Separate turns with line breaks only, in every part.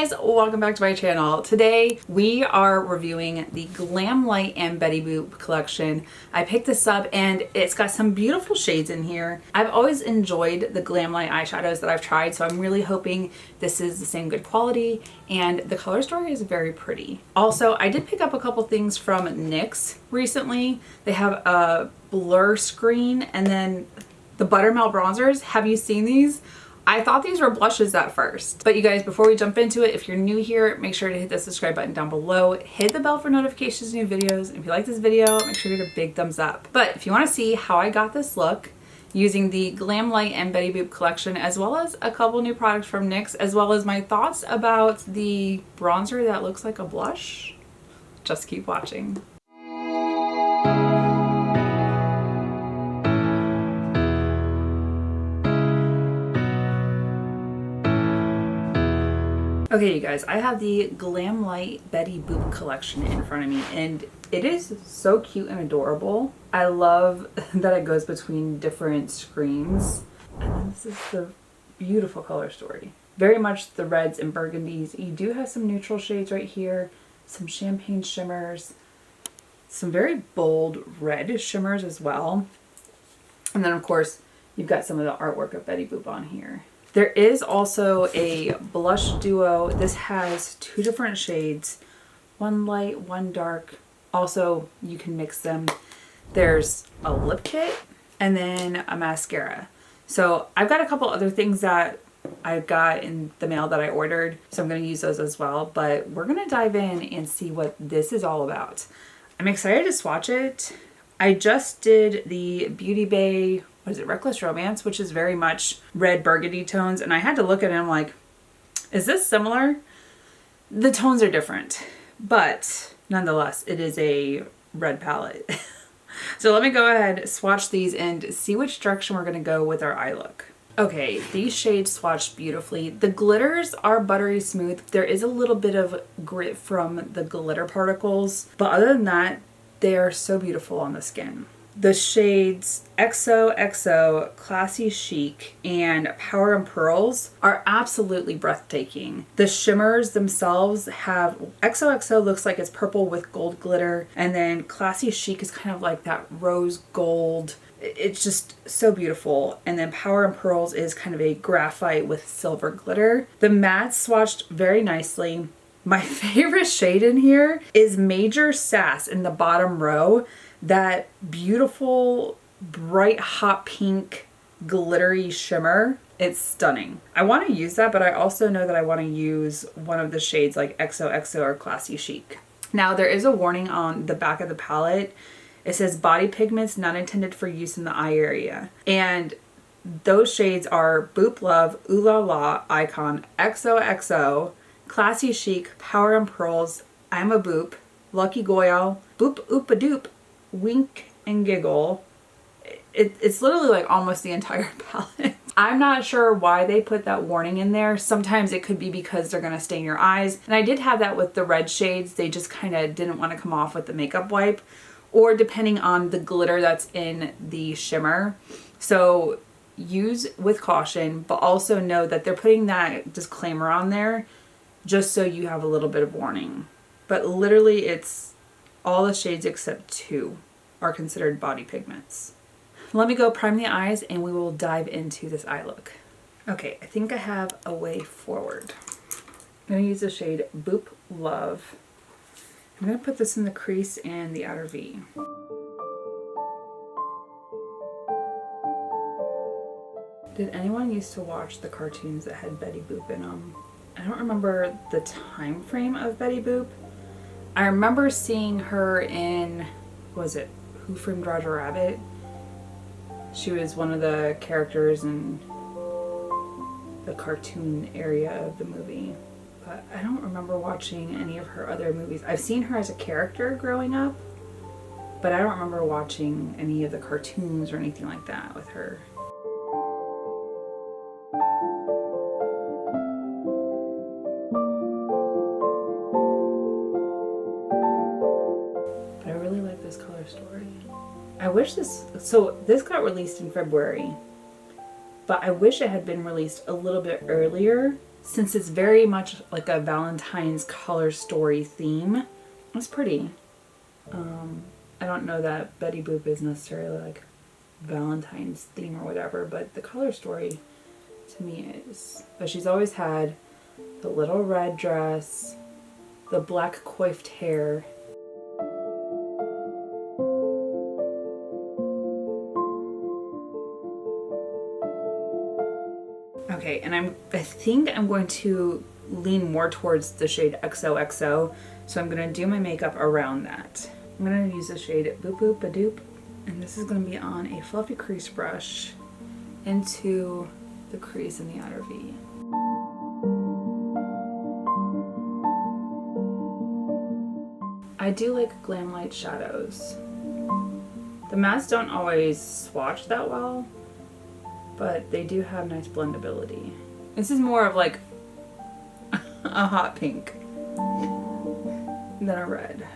guys, welcome back to my channel. Today we are reviewing the Glamlite and Betty Boop collection. I picked this up and it's got some beautiful shades in here. I've always enjoyed the Glamlite eyeshadows that I've tried, so I'm really hoping this is the same good quality, and the color story is very pretty. Also, I did pick up a couple things from NYX recently. They have a blur screen and then the buttermilk bronzers. Have you seen these? I thought these were blushes at first. But you guys, before we jump into it, if you're new here, make sure to hit the subscribe button down below. Hit the bell for notifications of new videos. And if you like this video, make sure to give it a big thumbs up. But if you want to see how I got this look using the Glamlite and Betty Boop collection, as well as a couple new products from NYX, as well as my thoughts about the bronzer that looks like a blush, just keep watching. Okay, you guys, I have the Glamlite Betty Boop collection in front of me, and it is so cute and adorable. I love that it goes between different screens. And then this is the beautiful color story. Very much the reds and burgundies. You do have some neutral shades right here, some champagne shimmers, some very bold red shimmers as well. And then, of course, you've got some of the artwork of Betty Boop on here. There is also a blush duo. This has two different shades, one light, one dark. Also, you can mix them. There's a lip kit and then a mascara. So I've got a couple other things that I got in the mail that I ordered, so I'm going to use those as well. But we're going to dive in and see what this is all about. I'm excited to swatch it. I just did the Beauty Bay, what is it, Reckless Romance, which is very much red burgundy tones, and I had to look at it and I'm like, is this similar? The tones are different, but nonetheless, it is a red palette. So let me go ahead, swatch these, and see which direction we're going to go with our eye look. Okay, these shades swatched beautifully. The glitters are buttery smooth. There is a little bit of grit from the glitter particles, but other than that, they are so beautiful on the skin. The shades XOXO, Classy Chic, and Power and Pearls are absolutely breathtaking. The shimmers themselves have, XOXO looks like it's purple with gold glitter, and then Classy Chic is kind of like that rose gold. It's just so beautiful. And then Power and Pearls is kind of a graphite with silver glitter. The mattes swatched very nicely. My favorite shade in here is Major Sass in the bottom row. That beautiful, bright, hot pink, glittery shimmer. It's stunning. I want to use that, but I also know that I want to use one of the shades like XOXO or Classy Chic. Now, there is a warning on the back of the palette. It says body pigments not intended for use in the eye area. And those shades are Boop Love, Ooh La La, Icon, XOXO, Classy Chic, Power and Pearls, I'm a Boop, Lucky Goyle, Boop Oopa Doop, Wink and Giggle. It's literally like almost the entire palette. I'm not sure why they put that warning in there. Sometimes it could be because they're going to stain your eyes. And I did have that with the red shades. They just kind of didn't want to come off with the makeup wipe, or depending on the glitter that's in the shimmer. So use with caution, but also know that they're putting that disclaimer on there just so you have a little bit of warning. But literally it's all the shades except two are considered body pigments. Let me go prime the eyes and we will dive into this eye look. Okay, I think I have a way forward. I'm going to use the shade Boop Love. I'm going to put this in the crease and the outer V. Did anyone used to watch the cartoons that had Betty Boop in them? I don't remember the time frame of Betty Boop. I remember seeing her in, was it Who Framed Roger Rabbit? She was one of the characters in the cartoon area of the movie. But I don't remember watching any of her other movies. I've seen her as a character growing up, but I don't remember watching any of the cartoons or anything like that with her. Color story. I wish this got released in February, but I wish it had been released a little bit earlier since it's very much like a Valentine's color story theme, it's pretty. I don't know that Betty Boop is necessarily like Valentine's theme or whatever, but the color story to me is. But she's always had the little red dress, the black coiffed hair. Okay, and I think I'm going to lean more towards the shade XOXO, so I'm going to do my makeup around that. I'm going to use the shade Boop Boop Badoop, and this is going to be on a fluffy crease brush into the crease in the outer V. I do like Glamlite shadows. The mattes don't always swatch that well, but they do have nice blendability. This is more of like a hot pink than a red.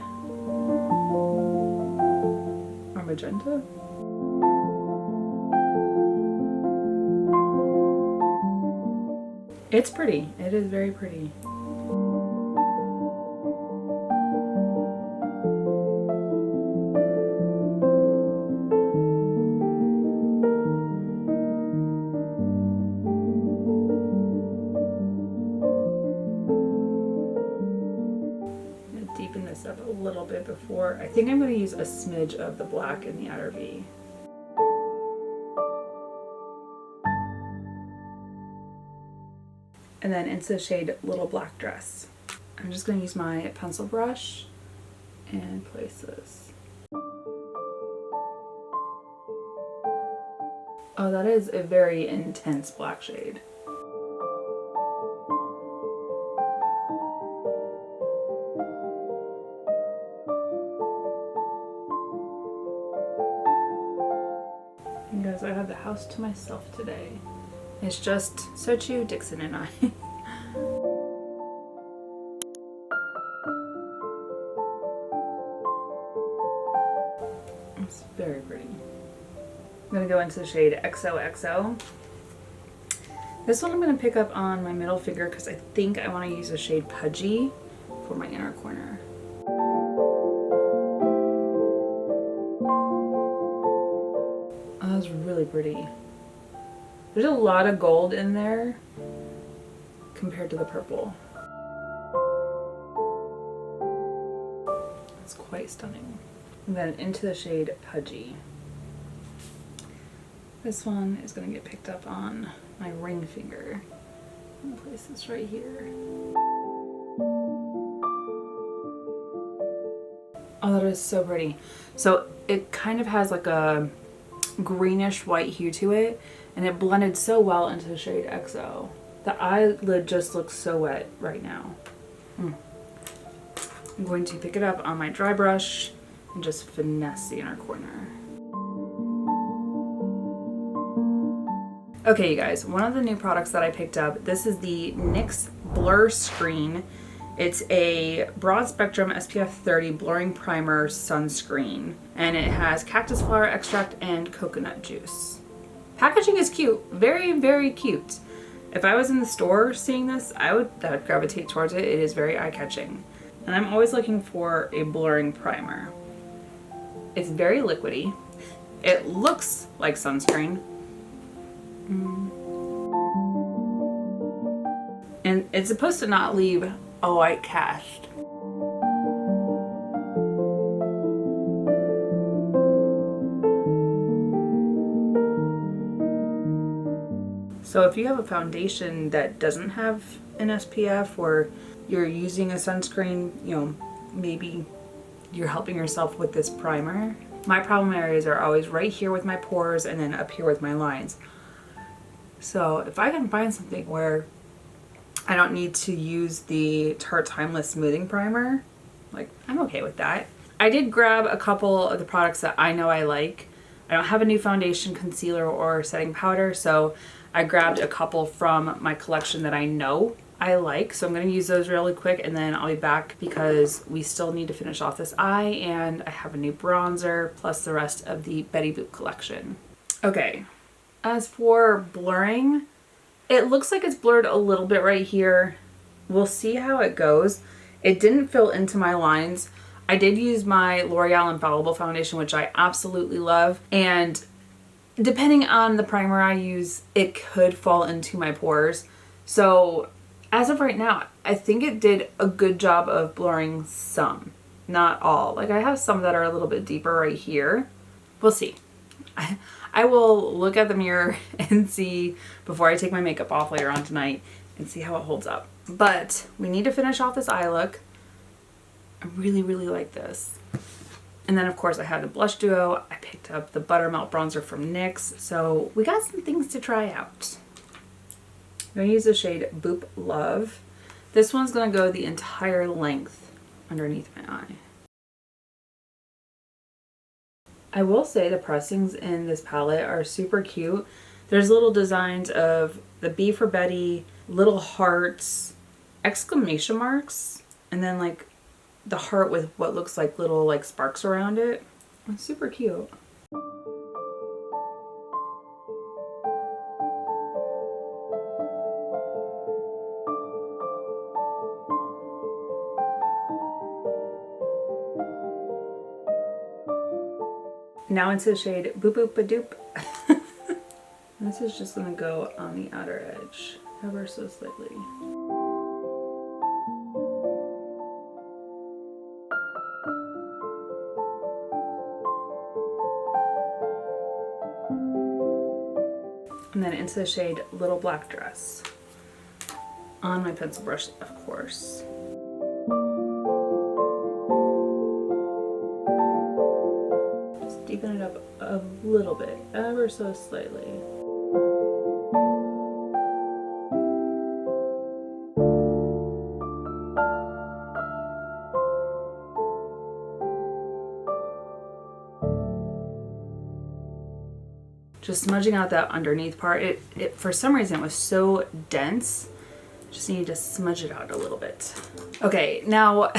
Or magenta? It's pretty. It is very pretty. Deepen this up a little bit before. I think I'm going to use a smidge of the black in the outer V. And then into the shade Little Black Dress. I'm just going to use my pencil brush and place this. Oh, that is a very intense black shade. Guys, I have the house to myself today. It's just Sochu, Dixon, and I. It's very pretty. I'm going to go into the shade XOXO. This one I'm going to pick up on my middle finger because I think I want to use the shade Pudgy for my inner corner. That's really pretty. There's a lot of gold in there compared to the purple. It's quite stunning. And then into the shade Pudgy. This one is going to get picked up on my ring finger. I'm going to place this right here. Oh, that is so pretty. So it kind of has like a greenish white hue to it, and it blended so well into the shade XO. The eyelid just looks so wet right now. I'm going to pick it up on my dry brush and just finesse the inner corner. Okay, you guys, one of the new products that I picked up, this is the NYX Blur Screen. It's a broad spectrum SPF 30 blurring primer sunscreen, and it has cactus flower extract and coconut juice. Packaging is cute, very, very cute. If I was in the store seeing this, I would gravitate towards it. It is very eye-catching. And I'm always looking for a blurring primer. It's very liquidy. It looks like sunscreen. And it's supposed to not leave a white cast. So if you have a foundation that doesn't have an SPF, or you're using a sunscreen, you know, maybe you're helping yourself with this primer. My problem areas are always right here with my pores and then up here with my lines. So if I can find something where I don't need to use the Tarte Timeless Smoothing Primer, like, I'm okay with that. I did grab a couple of the products that I know I like. I don't have a new foundation, concealer, or setting powder, so I grabbed a couple from my collection that I know I like. So I'm going to use those really quick, and then I'll be back because we still need to finish off this eye, and I have a new bronzer plus the rest of the Betty Boop collection. Okay, as for blurring, It looks like it's blurred a little bit right here. We'll see how it goes. It didn't fill into my lines. I did use my L'Oreal Infallible foundation, which I absolutely love. And depending on the primer I use, it could fall into my pores. So as of right now, I think it did a good job of blurring some, not all. Like I have some that are a little bit deeper right here. We'll see. I will look at the mirror and see before I take my makeup off later on tonight and see how it holds up. But we need to finish off this eye look. I really, really like this. And then of course I had the blush duo. I picked up the Buttermelt bronzer from NYX. So we got some things to try out. I'm going to use the shade Boop Love. This one's going to go the entire length underneath my eye. I will say the pressings in this palette are super cute. There's little designs of the B for Betty, little hearts, exclamation marks, and then like the heart with what looks like little like sparks around it. It's super cute. Now into the shade Boop Boop A Doop. This is just gonna go on the outer edge, ever so slightly. And then into the shade Little Black Dress. On my pencil brush, of course. Just deepen it up a little bit, ever so slightly. Just smudging out that underneath part. It for some reason it was so dense. Just need to smudge it out a little bit. Okay, now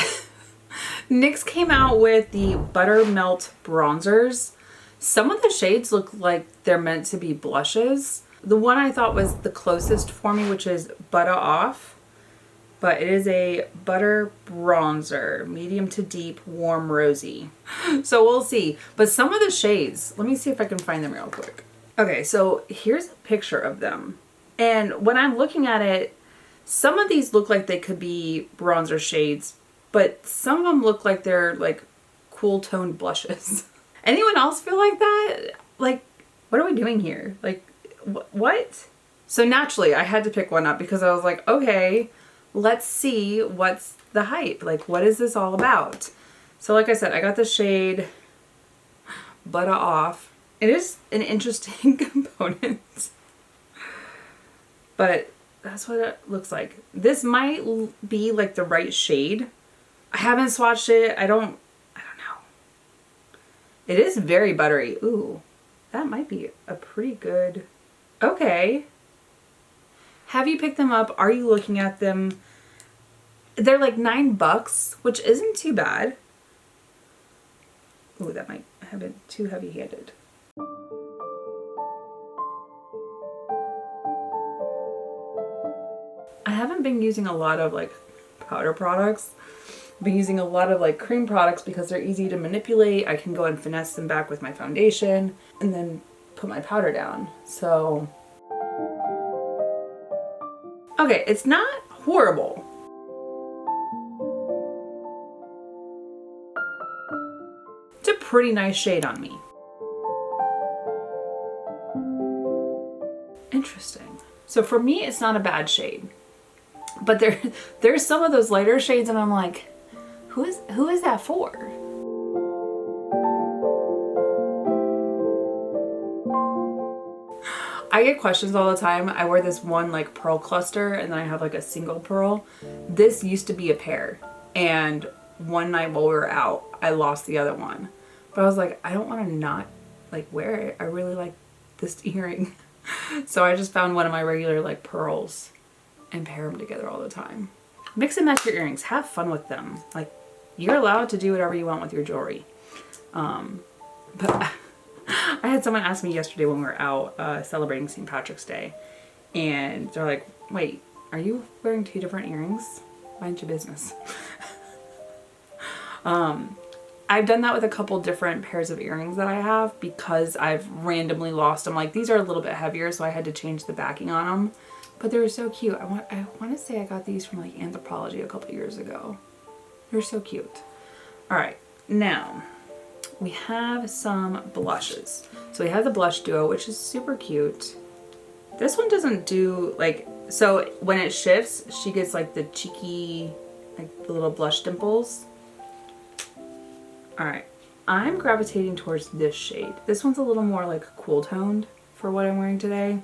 NYX came out with the Buttermelt bronzers. Some of the shades look like they're meant to be blushes. The one I thought was the closest for me, which is Butter Off, but it is a butter bronzer, medium to deep, warm rosy. So we'll see. But some of the shades, let me see if I can find them real quick. Okay, so here's a picture of them. And when I'm looking at it, some of these look like they could be bronzer shades, but some of them look like they're like cool toned blushes. Anyone else feel like that? Like, what are we doing here? Like, what? So naturally, I had to pick one up because I was like, okay, let's see what's the hype. Like, what is this all about? So like I said, I got the shade Butter Off. It is an interesting component, but that's what it looks like. This might be like the right shade. I haven't swatched it. I don't know. It is very buttery. Ooh, that might be a pretty good. Okay. Have you picked them up? Are you looking at them? They're like $9, which isn't too bad. Ooh, that might have been too heavy-handed. I haven't been using a lot of like powder products. I've been using a lot of like cream products because they're easy to manipulate. I can go and finesse them back with my foundation and then put my powder down. So, okay, it's not horrible. It's a pretty nice shade on me. Interesting. So for me, it's not a bad shade. But there's some of those lighter shades and I'm like, who is that for? I get questions all the time. I wear this one like pearl cluster and then I have like a single pearl. This used to be a pair and one night while we were out, I lost the other one. But I was like, I don't want to not like wear it. I really like this earring. So I just found one of my regular like pearls and pair them together all the time. Mix and match your earrings. Have fun with them. Like, you're allowed to do whatever you want with your jewelry. But I had someone ask me yesterday when we were out celebrating St. Patrick's Day, And they're like, wait, are you wearing 2 different earrings? Mind your business. I've done that with a couple different pairs of earrings that I have because I've randomly lost them. Like, these are a little bit heavier, so I had to change the backing on them. But they were so cute. I want to say I got these from like Anthropologie a couple years ago. They're so cute. All right, now we have some blushes. So we have the blush duo, which is super cute. This one doesn't do like, so when it shifts, she gets like the cheeky, like the little blush dimples. All right, I'm gravitating towards this shade. This one's a little more like cool toned for what I'm wearing today.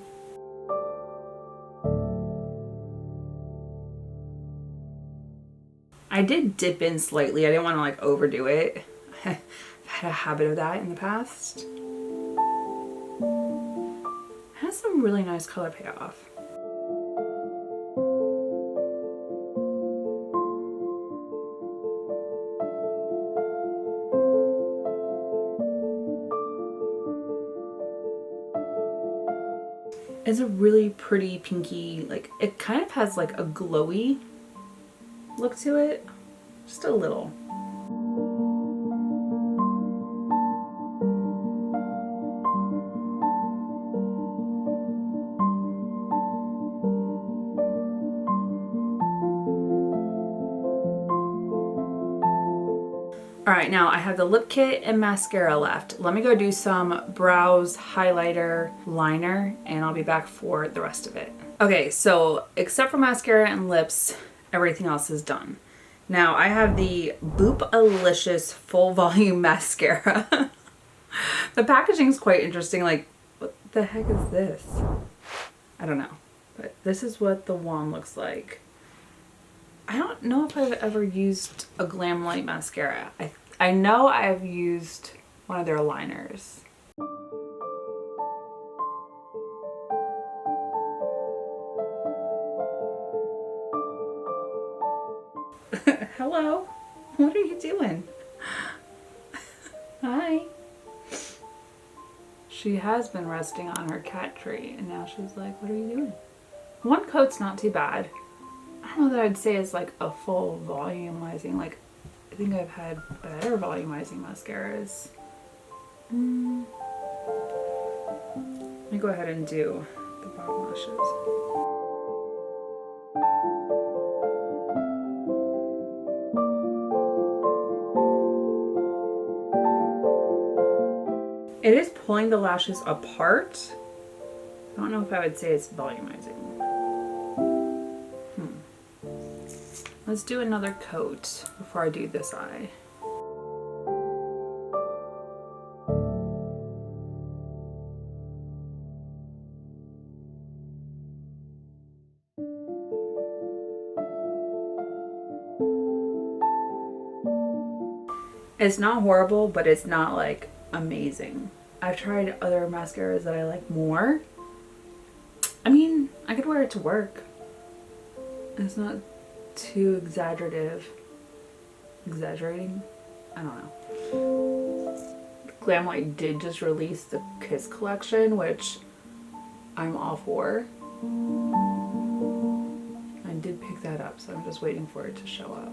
I did dip in slightly. I didn't want to like overdo it. I've had a habit of that in the past. It has some really nice color payoff. It's a really pretty pinky, like it kind of has like a glowy look to it, just a little. All right, now I have the lip kit and mascara left. Let me go do some brows, highlighter, liner, and I'll be back for the rest of it. Okay, so except for mascara and lips, everything else is done. Now I have the Boop-alicious full volume mascara. The packaging is quite interesting. Like, what the heck is this? I don't know, but this is what the wand looks like. I don't know if I've ever used a Glamlite mascara. I know I've used one of their liners. Hello, what are you doing? Hi. She has been resting on her cat tree and now she's like, what are you doing? One coat's not too bad. I don't know that I'd say it's like a full volumizing. Like, I think I've had better volumizing mascaras. Let me go ahead and do the bottom lashes. It is pulling the lashes apart. I don't know if I would say it's volumizing. Let's do another coat before I do this eye. It's not horrible, but it's not like amazing. I've tried other mascaras that I like more. I mean, I could wear it to work. It's not too exaggerating? I don't know. Glamlite did just release the Kiss collection, which I'm all for. I did pick that up, so I'm just waiting for it to show up.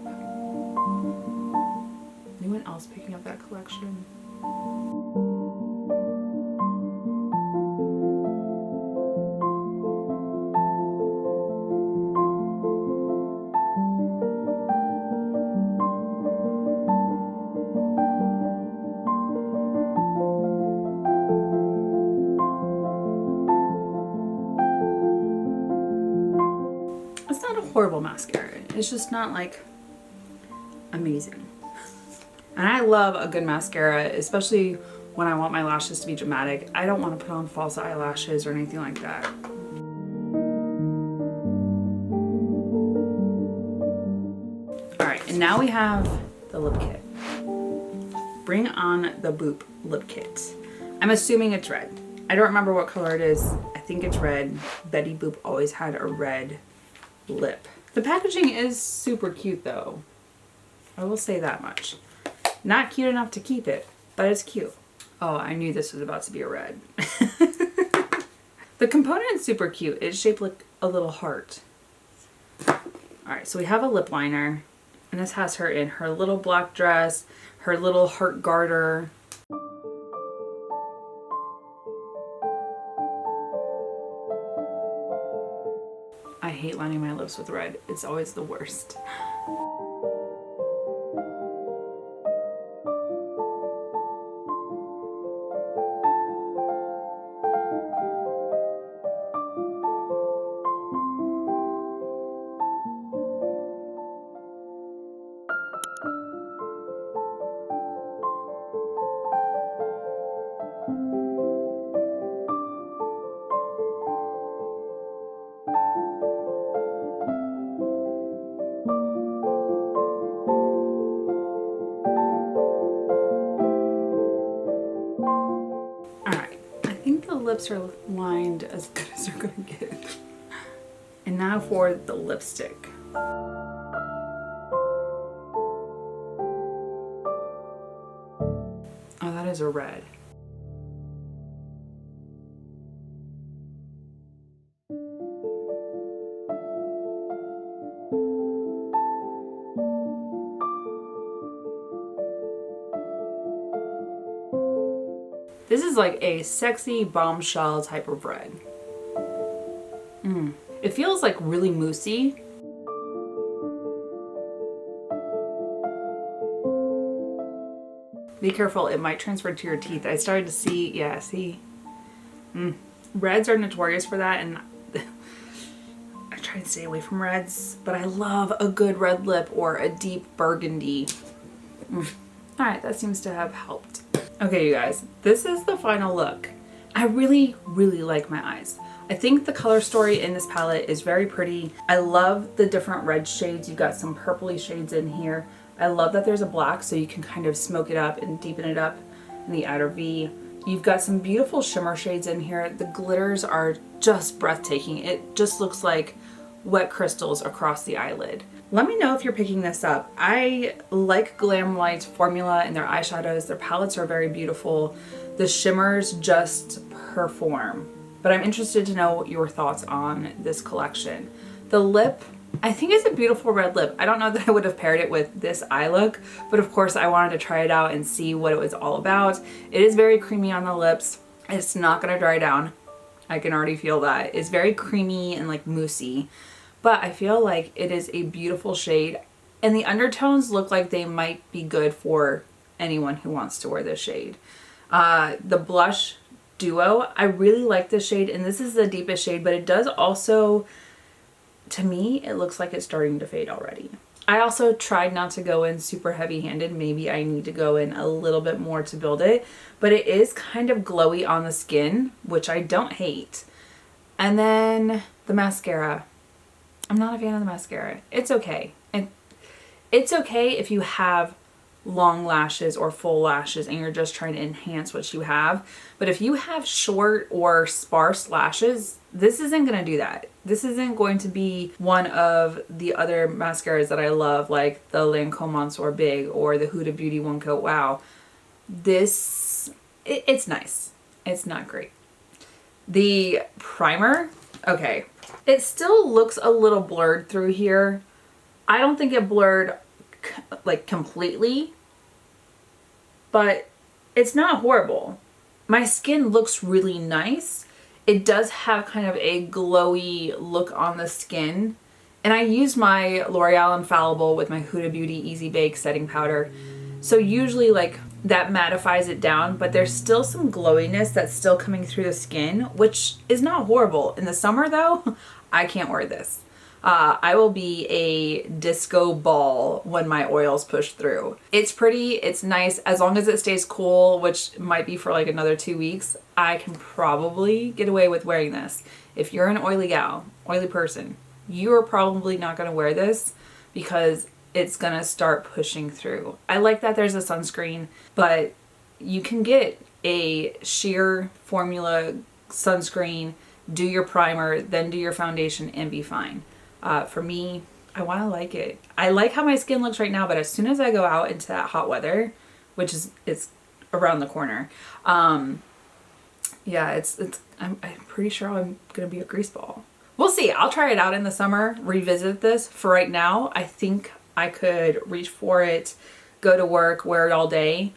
Anyone else picking up that collection? It's not a horrible mascara. It's just not like amazing. And I love a good mascara, especially when I want my lashes to be dramatic. I don't want to put on false eyelashes or anything like that. All right, and now we have the lip kit. Bring on the Boop lip kit. I'm assuming it's red. I don't remember what color it is. I think it's red. Betty Boop always had a red lip. The packaging is super cute though. I will say that much. Not cute enough to keep it, but it's cute. Oh, I knew this was about to be a red. The component is super cute. It's shaped like a little heart. Alright, so we have a lip liner. And this has her in her little black dress, her little heart garter. I hate lining my lips with red. It's always the worst. Lips are lined as good as they're gonna get. And now for the lipstick. Oh, that is a red. This is like a sexy bombshell type of red. It feels like really moussey. Be careful, it might transfer to your teeth. I started to see, yeah, see? Reds are notorious for that, and I try to stay away from reds, but I love a good red lip or a deep burgundy. Alright, that seems to have helped. Okay, you guys, this is the final look. I really, really like my eyes. I think the color story in this palette is very pretty. I love the different red shades. You've got some purpley shades in here. I love that there's a black so you can kind of smoke it up and deepen it up in the outer V. You've got some beautiful shimmer shades in here. The glitters are just breathtaking. It just looks like wet crystals across the eyelid. Let me know if you're picking this up. I like Glamlite's formula and their eyeshadows. Their palettes are very beautiful. The shimmers just perform. But I'm interested to know your thoughts on this collection. The lip, I think it's a beautiful red lip. I don't know that I would have paired it with this eye look, but of course I wanted to try it out and see what it was all about. It is very creamy on the lips. It's not gonna dry down. I can already feel that. It's very creamy and like moussey. But I feel like it is a beautiful shade, and the undertones look like they might be good for anyone who wants to wear this shade. The blush duo, I really like this shade, and this is the deepest shade, but it does also, to me, it looks like it's starting to fade already. I also tried not to go in super heavy-handed. Maybe I need to go in a little bit more to build it, but it is kind of glowy on the skin, which I don't hate. And then the mascara. I'm not a fan of the mascara. It's okay. And it's okay if you have long lashes or full lashes and you're just trying to enhance what you have. But if you have short or sparse lashes, this isn't going to do that. This isn't going to be one of the other mascaras that I love, like the Lancome Monsieur Big or the Huda Beauty One Coat Wow. It's nice. It's not great. The primer, okay. It still looks a little blurred through here. I don't think it blurred like completely, but it's not horrible. My skin looks really nice. It does have kind of a glowy look on the skin. And I use my L'Oreal Infallible with my Huda Beauty Easy Bake setting powder. So usually like that mattifies it down, but there's still some glowiness that's still coming through the skin, which is not horrible. In the summer though, I can't wear this. I will be a disco ball when my oils push through. It's pretty, it's nice, as long as it stays cool, which might be for like another 2 weeks, I can probably get away with wearing this. If you're an oily gal, oily person, you are probably not gonna wear this because it's gonna start pushing through. I like that there's a sunscreen, but you can get a sheer formula sunscreen, do your primer, then do your foundation and be fine. For me, I want to like it. I like how my skin looks right now, but as soon as I go out into that hot weather, which is it's around the corner, Yeah, I'm pretty sure I'm gonna be a grease ball. We'll see. I'll try it out in the summer, revisit this. For right now, I think I could reach for it, go to work, wear it all day.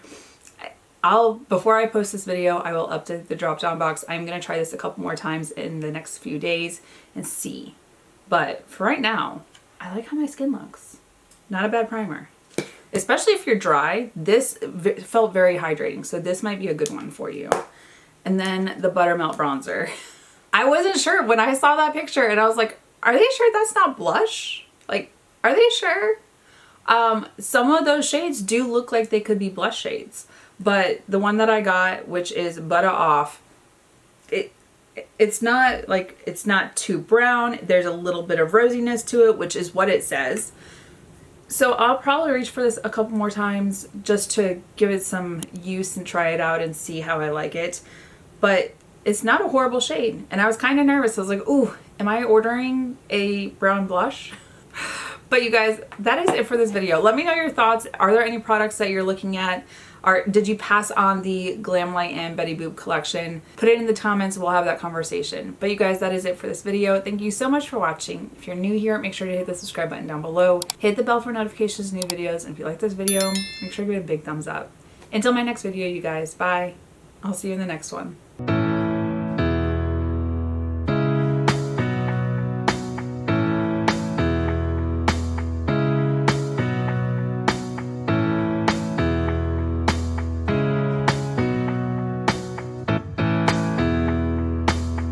Before I post this video, I will update the drop down box. I'm gonna try this a couple more times in the next few days and see. But for right now, I like how my skin looks. Not a bad primer. Especially if you're dry, this felt very hydrating, so this might be a good one for you. And then the Buttermelt Bronzer. I wasn't sure when I saw that picture and I was like, are they sure that's not blush? Like, are they sure? Some of those shades do look like they could be blush shades, but the one that I got, which is Butter Off, it's not like, it's not too brown. There's a little bit of rosiness to it, which is what it says. So I'll probably reach for this a couple more times just to give it some use and try it out and see how I like it. But it's not a horrible shade. And I was kind of nervous. I was like, ooh, am I ordering a brown blush? But you guys, that is it for this video. Let me know your thoughts. Are there any products that you're looking at? Or did you pass on the Glamlite and Betty Boop collection? Put it in the comments. We'll have that conversation. But you guys, that is it for this video. Thank you so much for watching. If you're new here, make sure to hit the subscribe button down below. Hit the bell for notifications of new videos. And if you like this video, make sure to give it a big thumbs up. Until my next video, you guys, bye. I'll see you in the next one.